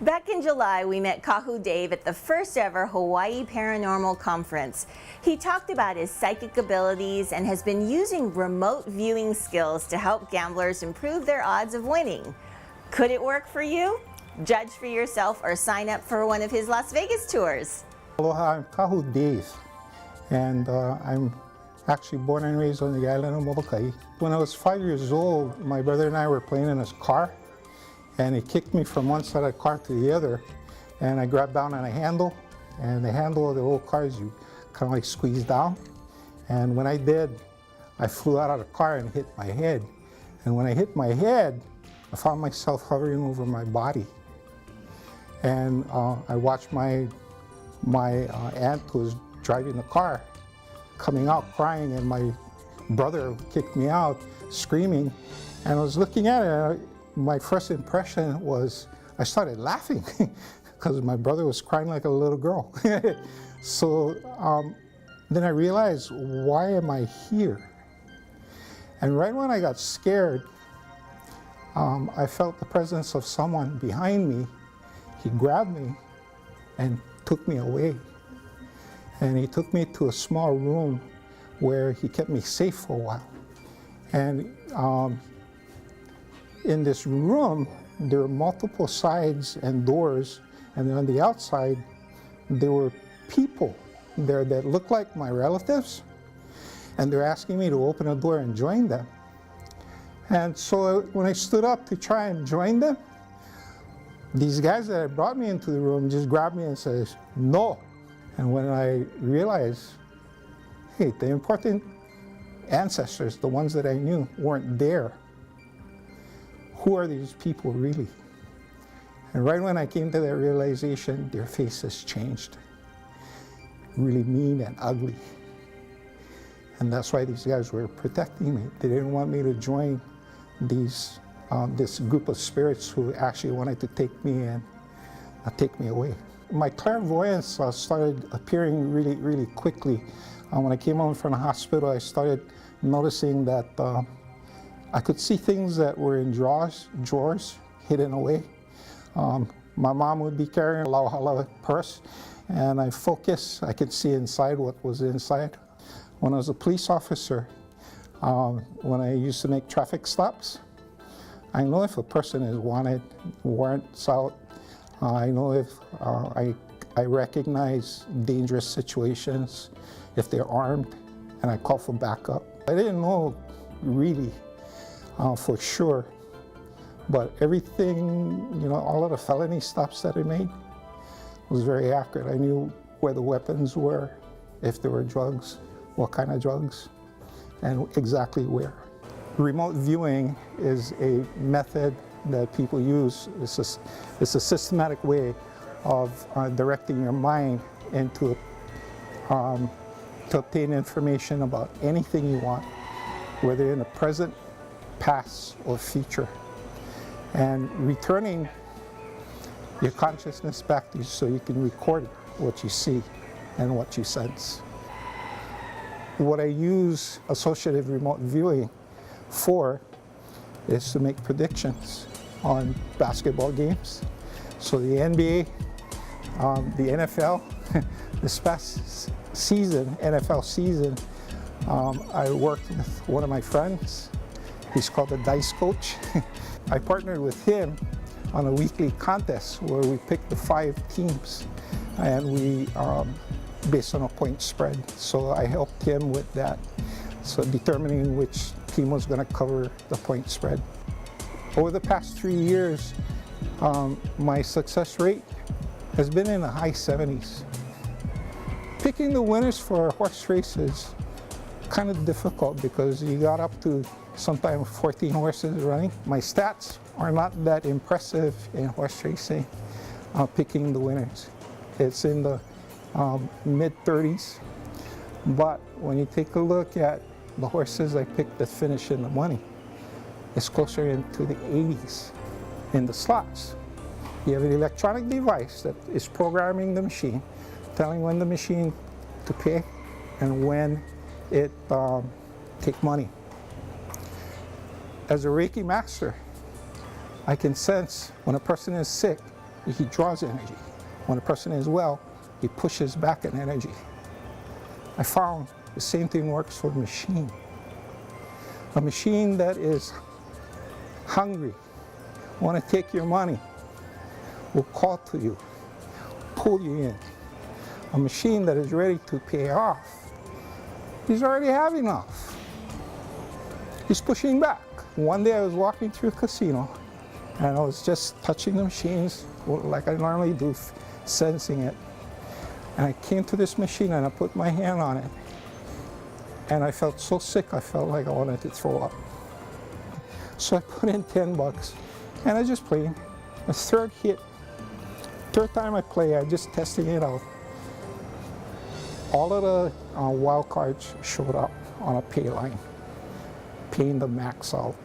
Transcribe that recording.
Back in July, we met Kahu Dave at the first ever Hawaii Paranormal Conference. He talked about his psychic abilities and has been using remote viewing skills to help gamblers improve their odds of winning. Could it work for you? Judge for yourself or sign up for one of his Las Vegas tours. Aloha, I'm Kahu Dave, and I'm actually born and raised on the island of Molokai. When I was 5 years old, my brother and I were playing in his car, and he kicked me from one side of the car to the other, and I grabbed down on a handle, and the handle of the old cars you kind of like squeeze down, and when I did, I flew out of the car and hit my head, and when I hit my head, I found myself hovering over my body, and I watched my aunt who was driving the car coming out crying, and my brother kicked me out screaming, and I was looking at it. My first impression was I started laughing because my brother was crying like a little girl. So then I realized, why am I here? And right when I got scared, I felt the presence of someone behind me. He grabbed me and took me away. And he took me to a small room where he kept me safe for a while. And in this room, there were multiple sides and doors, and on the outside, there were people there that looked like my relatives, and they're asking me to open a door and join them. And so when I stood up to try and join them, these guys that had brought me into the room just grabbed me and says, "No." And when I realized, hey, the important ancestors, the ones that I knew, weren't there. Who are these people really? And right when I came to that realization, their faces changed. Really mean and ugly. And that's why these guys were protecting me. They didn't want me to join this group of spirits who actually wanted to take me and take me away. My clairvoyance started appearing really quickly. When I came home from the hospital, I started noticing that I could see things that were in drawers hidden away. My mom would be carrying a lauhala purse, and I could see inside what was inside. When I was a police officer, when I used to make traffic stops, I know if a person is wanted, warrants out. I know if I recognize dangerous situations, if they're armed, and I call for backup. I didn't know really for sure, but everything, all of the felony stops that I made was very accurate. I knew where the weapons were, if there were drugs, what kind of drugs, and exactly where. Remote viewing is a method that people use. It's a systematic way of directing your mind into to obtain information about anything you want, whether in the present, past, or future, and returning your consciousness back to you so you can record what you see and what you sense. What I use associative remote viewing for is to make predictions on basketball games. So the NBA, the NFL, this past season, NFL season, I worked with one of my friends. He's called the Dice Coach. I partnered with him on a weekly contest where we picked the 5 teams, and we, based on a point spread. So I helped him with that, so determining which team was going to cover the point spread. Over the past 3 years, my success rate has been in the high 70s. Picking the winners for horse races kind of difficult because you got up to sometimes 14 horses running. My stats are not that impressive in horse racing, picking the winners. It's in the mid-30s, but when you take a look at the horses I picked that finish in the money, it's closer into the 80s in the slots. You have an electronic device that is programming the machine, telling when the machine to pay and when it take money. As a Reiki master, I can sense when a person is sick he draws energy. When a person is well, he pushes back an energy. I found the same thing works for a machine. A machine that is hungry, want to take your money, will call to you, pull you in. A machine that is ready to pay off, he's already have enough. He's pushing back. One day I was walking through a casino and I was just touching the machines like I normally do, sensing it. And I came to this machine and I put my hand on it. And I felt so sick, I felt like I wanted to throw up. So I put in 10 bucks and I just played. The third time I play, I'm just testing it out. All of the wild cards showed up on a pay line, paying the max out.